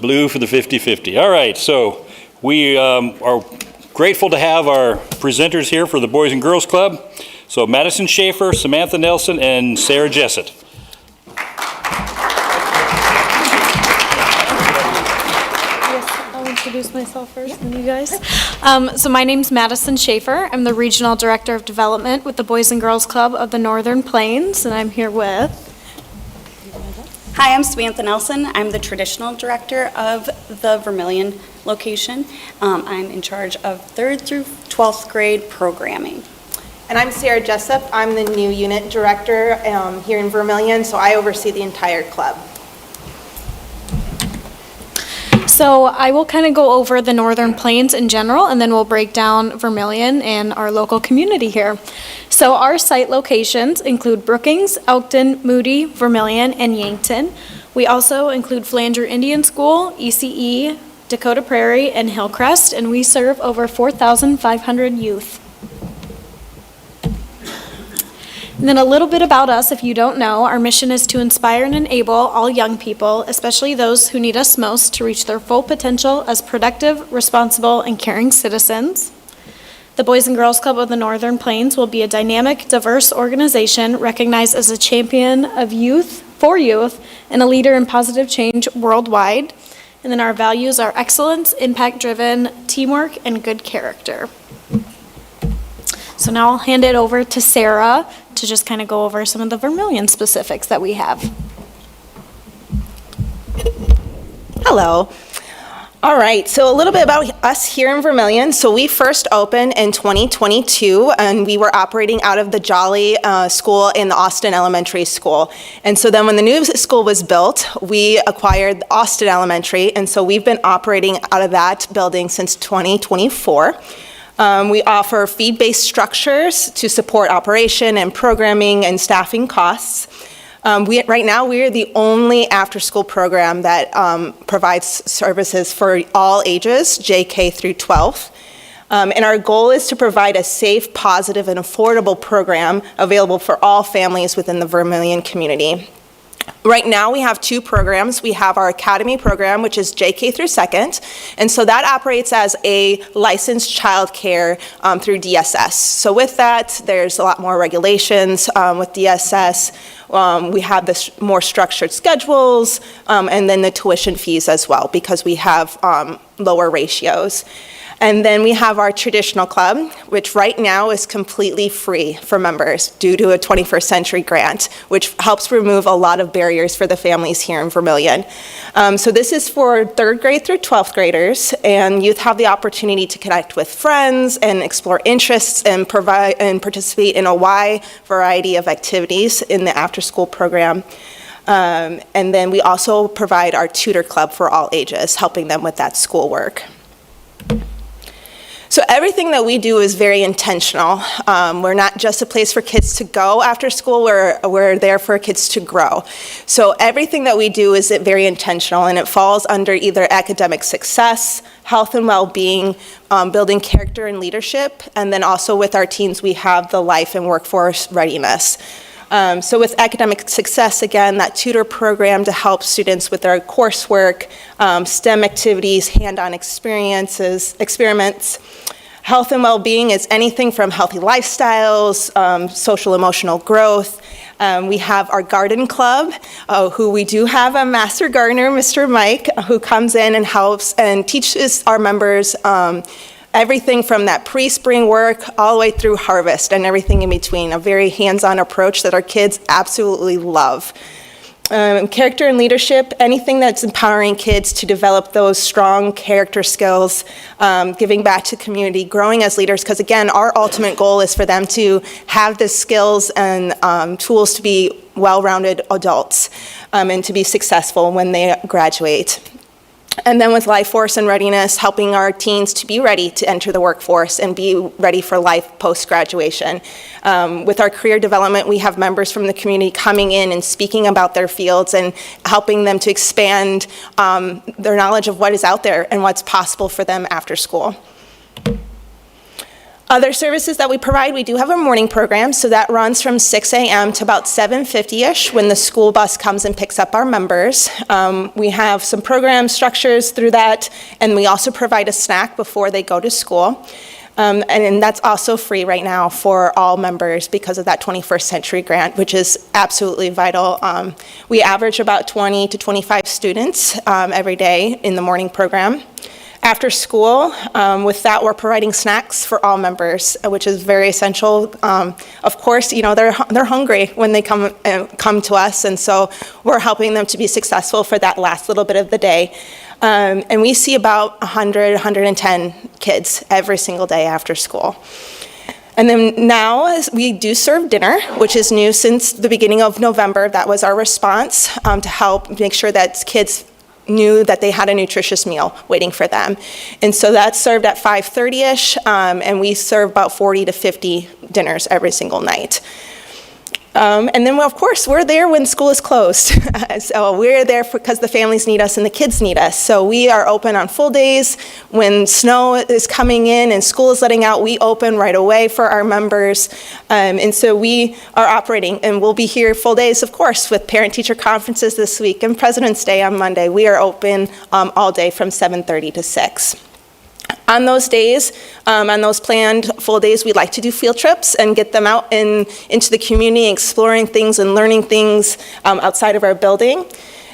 Blue for the 50-50. All right, so we are grateful to have our presenters here for the Boys and Girls Club. So Madison Schaefer, Samantha Nelson, and Sarah Jessett. I'll introduce myself first, and you guys. So my name's Madison Schaefer. I'm the Regional Director of Development with the Boys and Girls Club of the Northern Plains, and I'm here with... Hi, I'm Samantha Nelson. I'm the Traditional Director of the Vermillion location. I'm in charge of 3rd through 12th grade programming. And I'm Sarah Jessup. I'm the new Unit Director here in Vermillion, so I oversee the entire club. So I will kind of go over the Northern Plains in general, and then we'll break down Vermillion and our local community here. So our site locations include Brookings, Elkton, Moody, Vermillion, and Yankton. We also include Flanger Indian School, ECE, Dakota Prairie, and Hillcrest, and we serve over 4,500 youth. And then a little bit about us, if you don't know, our mission is to inspire and enable all young people, especially those who need us most, to reach their full potential as productive, responsible, and caring citizens. The Boys and Girls Club of the Northern Plains will be a dynamic, diverse organization recognized as a champion of youth, for youth, and a leader in positive change worldwide. And then our values are excellence, impact-driven, teamwork, and good character. So now I'll hand it over to Sarah to just kind of go over some of the Vermillion specifics that we have. Hello. All right, so a little bit about us here in Vermillion. So we first opened in 2022, and we were operating out of the Jolly School in the Austin Elementary School. And so then when the new school was built, we acquired Austin Elementary, and so we've been operating out of that building since 2024. We offer fee-based structures to support operation and programming and staffing costs. Right now, we are the only after-school program that provides services for all ages, JK through 12. And our goal is to provide a safe, positive, and affordable program available for all families within the Vermillion community. Right now, we have 2 programs. We have our Academy program, which is JK through 2nd, and so that operates as a licensed childcare through DSS. So with that, there's a lot more regulations with DSS. We have the more structured schedules, and then the tuition fees as well, because we have lower ratios. And then we have our traditional club, which right now is completely free for members due to a 21st Century grant, which helps remove a lot of barriers for the families here in Vermillion. So this is for 3rd grade through 12th graders, and youth have the opportunity to connect with friends and explore interests and participate in a wide variety of activities in the after-school program. And then we also provide our tutor club for all ages, helping them with that schoolwork. So everything that we do is very intentional. We're not just a place for kids to go after school, we're there for kids to grow. So everything that we do is very intentional, and it falls under either academic success, health and well-being, building character and leadership, and then also with our teens we have the life and workforce readiness. So with academic success, again, that tutor program to help students with their coursework, STEM activities, hand-on experiments. Health and well-being is anything from healthy lifestyles, social emotional growth. We have our garden club, who we do have a master gardener, Mr. Mike, who comes in and helps and teaches our members everything from that pre-spring work all the way through harvest and everything in between. A very hands-on approach that our kids absolutely love. Character and leadership, anything that's empowering kids to develop those strong character skills, giving back to community, growing as leaders, because again, our ultimate goal is for them to have the skills and tools to be well-rounded adults and to be successful when they graduate. And then with life force and readiness, helping our teens to be ready to enter the workforce and be ready for life post-graduation. With our career development, we have members from the community coming in and speaking about their fields and helping them to expand their knowledge of what is out there and what's possible for them after school. Other services that we provide, we do have a morning program, so that runs from 6 a.m. to about 7:50-ish when the school bus comes and picks up our members. We have some program structures through that, and we also provide a snack before they go to school. And that's also free right now for all members because of that 21st Century Grant, which is absolutely vital. We average about 20 to 25 students every day in the morning program. After school, with that, we're providing snacks for all members, which is very essential. Of course, you know, they're hungry when they come to us, and so we're helping them to be successful for that last little bit of the day. And we see about 100, 110 kids every single day after school. And then now we do serve dinner, which is new since the beginning of November. That was our response to help make sure that kids knew that they had a nutritious meal waiting for them. And so that's served at 5:30-ish, and we serve about 40 to 50 dinners every single night. And then, of course, we're there when school is closed. So we're there because the families need us and the kids need us. So we are open on full days. When snow is coming in and school is letting out, we open right away for our members. And so we are operating, and we'll be here full days, of course, with parent-teacher conferences this week and President's Day on Monday. We are open all day from 7:30 to 6. On those days, on those planned full days, we like to do field trips and get them out into the community, exploring things and learning things outside of our building.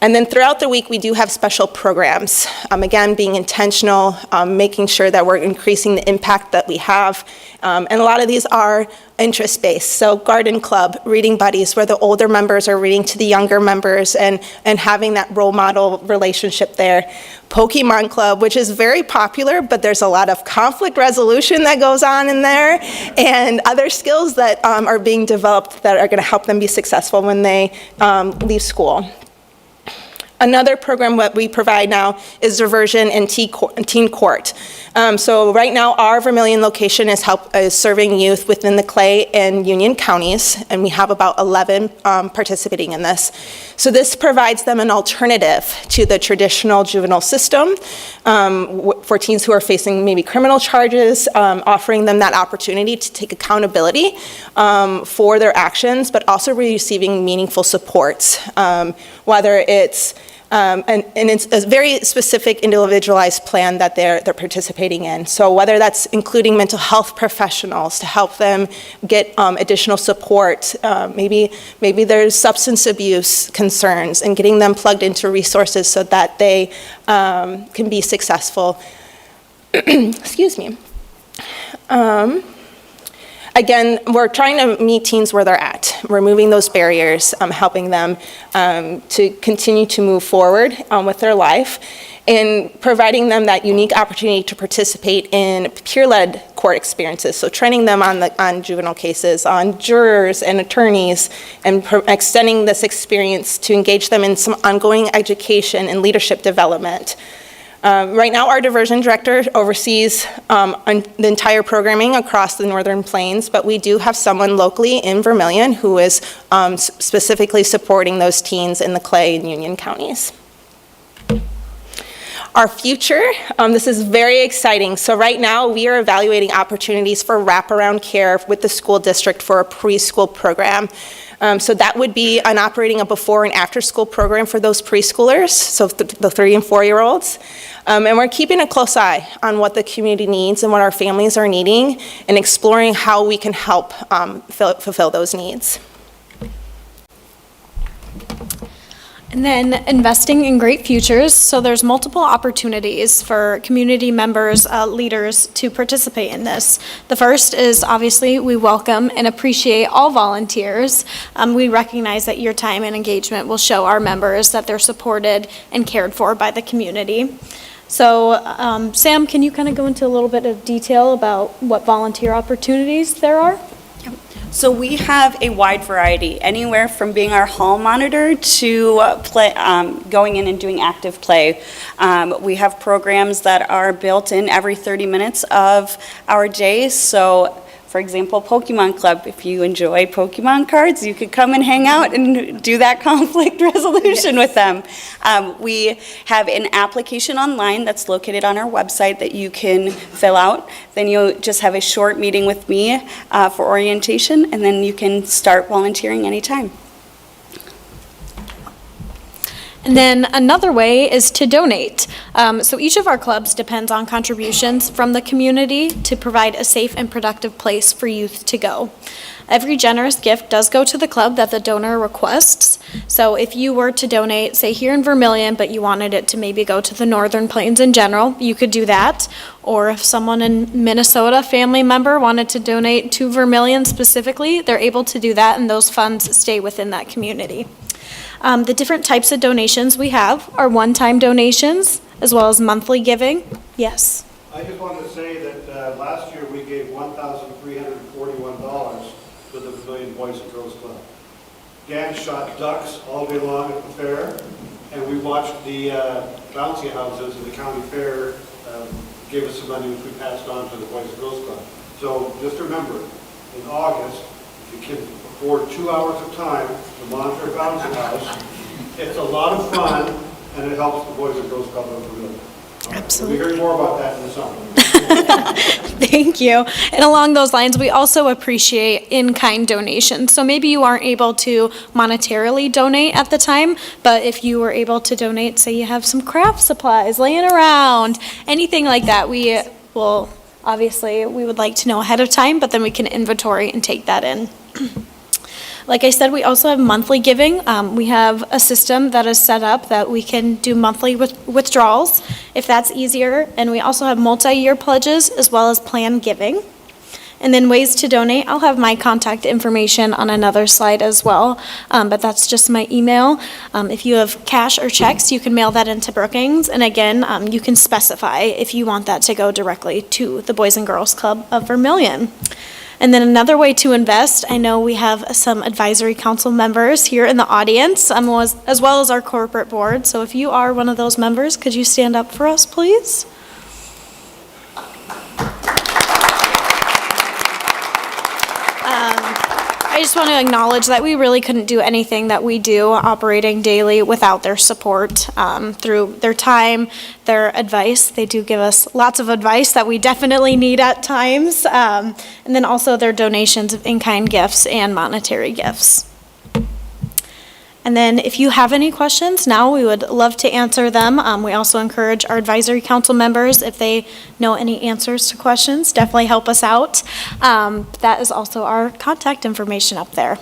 And then throughout the week, we do have special programs. Again, being intentional, making sure that we're increasing the impact that we have. And a lot of these are interest-based. So garden club, reading buddies, where the older members are reading to the younger members and having that role model relationship there. Pokemon club, which is very popular, but there's a lot of conflict resolution that goes on in there, and other skills that are being developed that are going to help them be successful when they leave school. Another program that we provide now is diversion and teen court. So right now, our Vermillion location is serving youth within the Clay and Union counties, and we have about 11 participating in this. So this provides them an alternative to the traditional juvenile system for teens who are facing maybe criminal charges, offering them that opportunity to take accountability for their actions, but also receiving meaningful supports, whether it's and it's a very specific individualized plan that they're participating in. So whether that's including mental health professionals to help them get additional support, maybe there's substance abuse concerns, and getting them plugged into resources so that they can be successful. Excuse me. Again, we're trying to meet teens where they're at, removing those barriers, helping them to continue to move forward with their life, and providing them that unique opportunity to participate in peer-led court experiences. So training them on juvenile cases, on jurors and attorneys, and extending this experience to engage them in some ongoing education and leadership development. Right now, our diversion director oversees the entire programming across the Northern Plains, but we do have someone locally in Vermillion who is specifically supporting those teens in the Clay and Union counties. Our future, this is very exciting. So right now, we are evaluating opportunities for wraparound care with the school district for a preschool program. So that would be operating a before and after school program for those preschoolers, so the 3 and 4-year-olds. And we're keeping a close eye on what the community needs and what our families are needing, and exploring how we can help fulfill those needs. And then investing in great futures. So there's multiple opportunities for community members, leaders to participate in this. The first is obviously we welcome and appreciate all volunteers. We recognize that your time and engagement will show our members that they're supported and cared for by the community. So Sam, can you kind of go into a little bit of detail about what volunteer opportunities there are? So we have a wide variety, anywhere from being our hall monitor to going in and doing active play. We have programs that are built in every 30 minutes of our day. So For example, Pokemon Club, if you enjoy Pokemon cards, you could come and hang out and do that conflict resolution with them. We have an application online that's located on our website that you can fill out. Then you'll just have a short meeting with me for orientation, and then you can start volunteering anytime. And then another way is to donate. So each of our clubs depends on contributions from the community to provide a safe and productive place for youth to go. Every generous gift does go to the club that the donor requests. So if you were to donate, say here in Vermillion, but you wanted it to maybe go to the Northern Plains in general, you could do that. Or if someone in Minnesota, family member, wanted to donate to Vermillion specifically, they're able to do that, and those funds stay within that community. The different types of donations we have are one-time donations as well as monthly giving. Yes. I just wanted to say that last year we gave $1,341 to the Vermillion Boys and Girls Club. Dan shot ducks all day long at the fair, and we watched the bouncy houses at the county fair gave us some money which we passed on to the Boys and Girls Club. So just remember, in August, if you can afford 2 hours of time to monitor a bouncy house, it's a lot of fun, and it helps the Boys and Girls Club of Vermillion. Absolutely. We'll be hearing more about that in the summer. Thank you. And along those lines, we also appreciate in-kind donations. So maybe you aren't able to monetarily donate at the time, but if you were able to donate, say you have some craft supplies laying around, anything like that, we will, obviously, we would like to know ahead of time, but then we can inventory and take that in. Like I said, we also have monthly giving. We have a system that is set up that we can do monthly withdrawals if that's easier. And we also have multi-year pledges as well as planned giving. And then ways to donate, I'll have my contact information on another slide as well, but that's just my email. If you have cash or checks, you can mail that into Brookings. And again, you can specify if you want that to go directly to the Boys and Girls Club of Vermillion. And then another way to invest, I know we have some advisory council members here in the audience, as well as our corporate board. So if you are one of those members, could you stand up for us, please? I just want to acknowledge that we really couldn't do anything that we do operating daily without their support through their time, their advice. They do give us lots of advice that we definitely need at times, and then also their donations of in-kind gifts and monetary gifts. And then if you have any questions now, we would love to answer them. We also encourage our advisory council members, if they know any answers to questions, definitely help us out. That is also our contact information up there.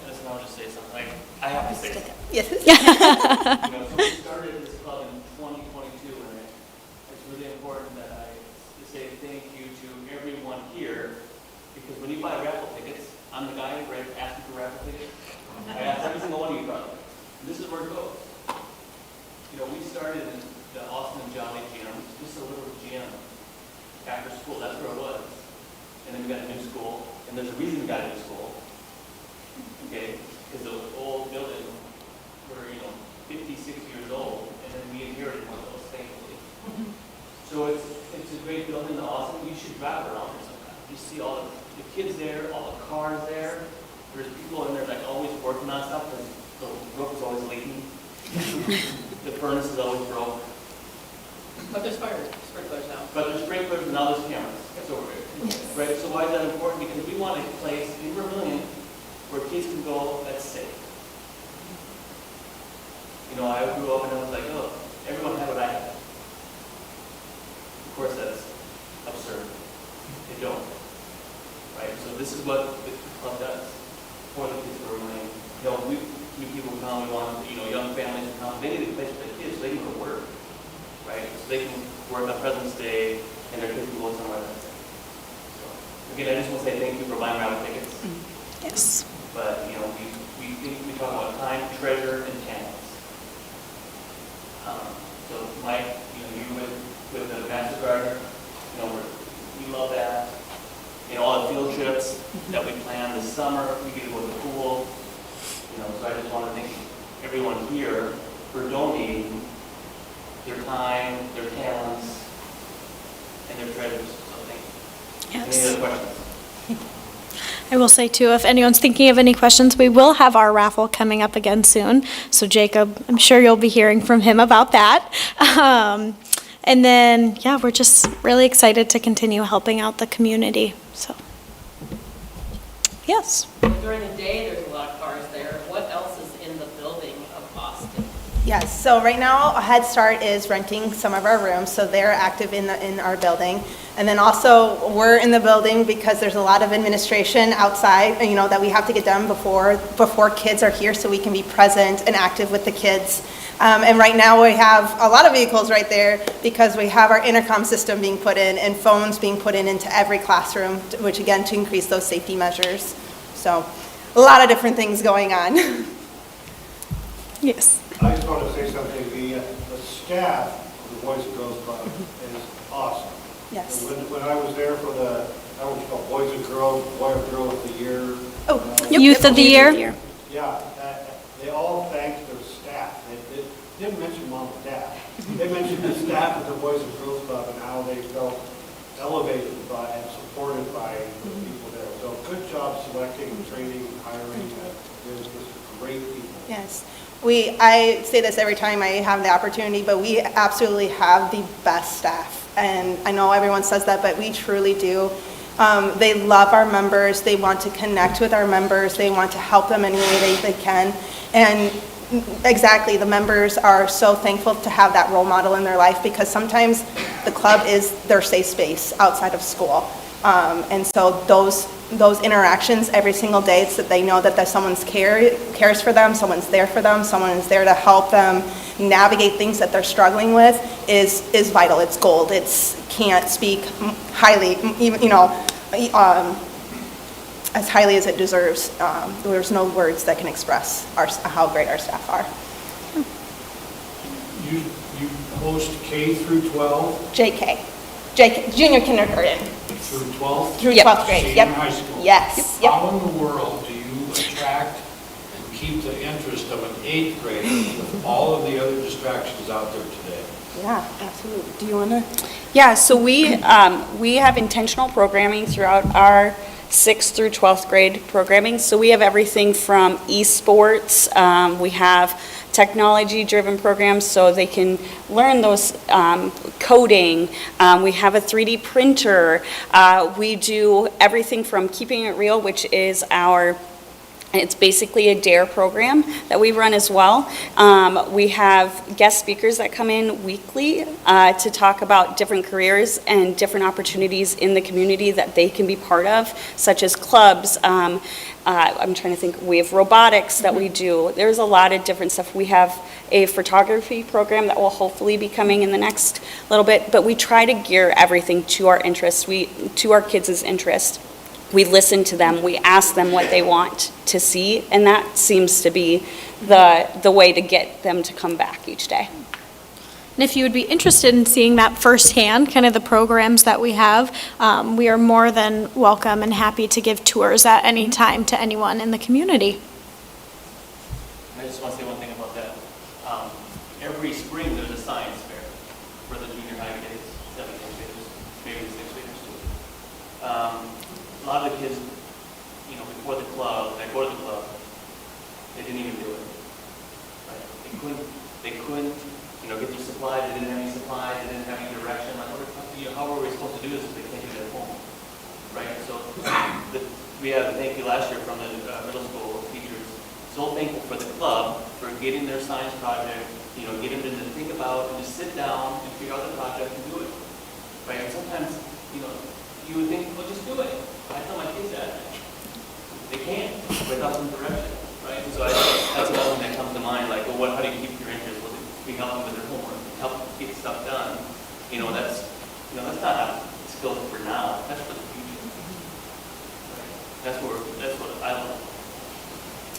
Listen, I'll just say something. I have to say something. Yes. So we started this club in 2022, and it's really important that I say thank you to everyone here, because when you buy raffle tickets, I'm the guy right asking for raffle tickets. I ask every single one of you probably. And this is where it goes. We started in the Austin and Jolly gym, just a little gym after school. That's where it was. And then we got a new school, and there's a reason we got a new school. Okay, because the old building, we're 56 years old, and then we inherited one of those, thankfully. So it's a great building, Austin. You should drive around there sometime. You see all the kids there, all the cars there. There's people in there like always working on stuff because the roof is always leaking. The furnace is always broke. But there's sprinklers now. But there's sprinklers and now there's cameras. So, right? So why is that important? Because we want a place in Vermillion where kids can go that's safe. I grew up and I was like, oh, everyone had what I had. Of course, that's absurd. They don't. Right? So this is what the club does for the kids who are running. New people come, we want, young families to come. They need a place for their kids so they can go to work. Right? So they can work on President's Day and their kids can go somewhere that day. So, again, I just want to say thank you for buying raffle tickets. Yes. But, we talk about time, treasure, and talents. So Mike, you with the Master Gardener, we love that. All the field trips that we plan this summer, we get to go to the pool. So I just want to thank everyone here for donating their time, their talents, and their treasures. So thank you. Yes. Any other questions? I will say too, if anyone's thinking of any questions, we will have our raffle coming up again soon. So Jacob, I'm sure you'll be hearing from him about that. And then, yeah, we're just really excited to continue helping out the community, so. Yes. During the day, there's a lot of cars there. What else is in the building of Austin? Yes, so right now, Head Start is renting some of our rooms, so they're active in our building. And then also, we're in the building because there's a lot of administration outside, you know, that we have to get done before kids are here, so we can be present and active with the kids. And right now, we have a lot of vehicles right there because we have our intercom system being put in and phones being put in into every classroom, which again, to increase those safety measures. So, a lot of different things going on. Yes. I just want to say something, the staff of the Boys and Girls Club is awesome. Yes. When I was there for the, I don't know what you call it, Boys and Girls, Boy or Girl of the Year. Oh, Youth of the Year. Yeah, they all thanked their staff. They didn't mention mom and dad. They mentioned the staff of the Boys and Girls Club and how they felt elevated by and supported by the people there. So good job selecting, training, hiring. There's just great people. Yes. I say this every time I have the opportunity, but we absolutely have the best staff. And I know everyone says that, but we truly do. They love our members. They want to connect with our members. They want to help them any way they can. And exactly, the members are so thankful to have that role model in their life because sometimes the club is their safe space outside of school. And so those interactions every single day, it's that they know that someone's cares for them, someone's there for them, someone is there to help them navigate things that they're struggling with is vital. It's gold. It's can't speak highly, even, you know, as highly as it deserves. There's no words that can express how great our staff are. You host K through 12? JK, junior kindergarten. Through 12th? Through Yep. 12th grade, Senior yep. high school? Yes, yep. How in the world do you attract and keep the interest of an 8th grader with all of the other distractions out there today? Yeah, absolutely. Do you want to? Yeah, so we have intentional programming throughout our 6th through 12th grade programming. So we have everything from esports, we have technology-driven programs so they can learn those coding. We have a 3D printer. We do everything from Keeping It Real, which is it's basically a DARE program that we run as well. We have guest speakers that come in weekly to talk about different careers and different opportunities in the community that they can be part of, such as clubs. I'm trying to think, we have robotics that we do. There's a lot of different stuff. We have a photography program that will hopefully be coming in the next little bit, but we try to gear everything to our interests, to our kids' interest. We listen to them, we ask them what they want to see, and that seems to be the way to get them to come back each day. And if you would be interested in seeing that firsthand, kind of the programs that we have, we are more than welcome and happy to give tours at any time to anyone in the community. I just want to say one thing about that. Every spring, there's a science fair for the junior high kids, 7th graders, maybe 6th graders too. A lot of the kids, you know, before the club, they go to the club, they didn't even do it. Right? They couldn't, you know, get their supplies, they didn't have any supplies, they didn't have any direction. Like, how are we supposed to do this if they can't do it at home? Right? So we had a thank you last year from the middle school teachers. So thankful for the club for getting their science project, you know, getting them to think about and just sit down and figure out the project and do it. Right? And sometimes, you know, you would think, well, just do it. I tell my kids that. They can't without some direction, right? So that's another one that comes to mind, like, well, how do you keep your interest? Well, we help them with their homework, help get stuff done. That's not a skill for now, that's for the future. Right? That's what I love.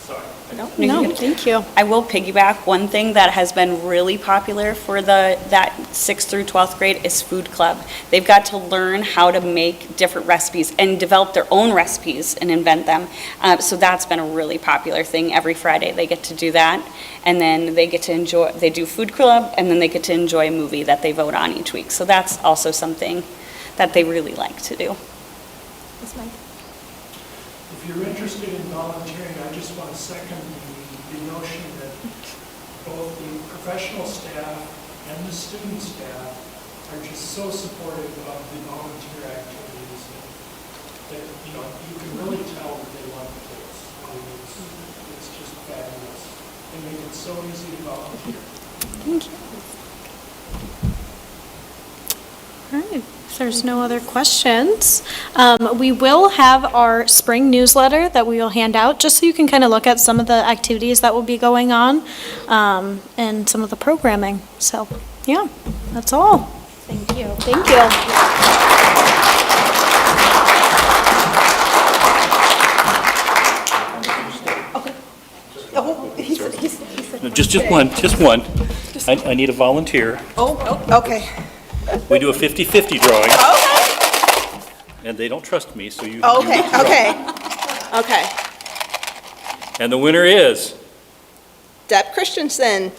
Sorry. No, thank you. I will piggyback. One thing that has been really popular for that 6th through 12th grade is food club. They've got to learn how to make different recipes and develop their own recipes and invent them. So that's been a really popular thing. Every Friday they get to do that, and then they do food club, and then they get to enjoy a movie that they vote on each week. So that's also something that they really like to do. If you're interested in volunteering, I just want to second the notion that both the professional staff and the student staff are just so supportive of the volunteer activities that you can really tell that they love the kids. I mean, it's just fabulous. They make it so easy to volunteer. Thank you. All right, if there's no other questions, we will have our spring newsletter that we will hand out, just so you can kind of look at some of the activities that will be going on, and some of the programming. So, yeah, that's all. Thank you. Thank you. Oh, he said, No, just one. I need a volunteer. okay. We do a 50-50 drawing, Okay, and they don't trust me, so you. okay, you okay. Okay. And the winner is? Deb Christensen.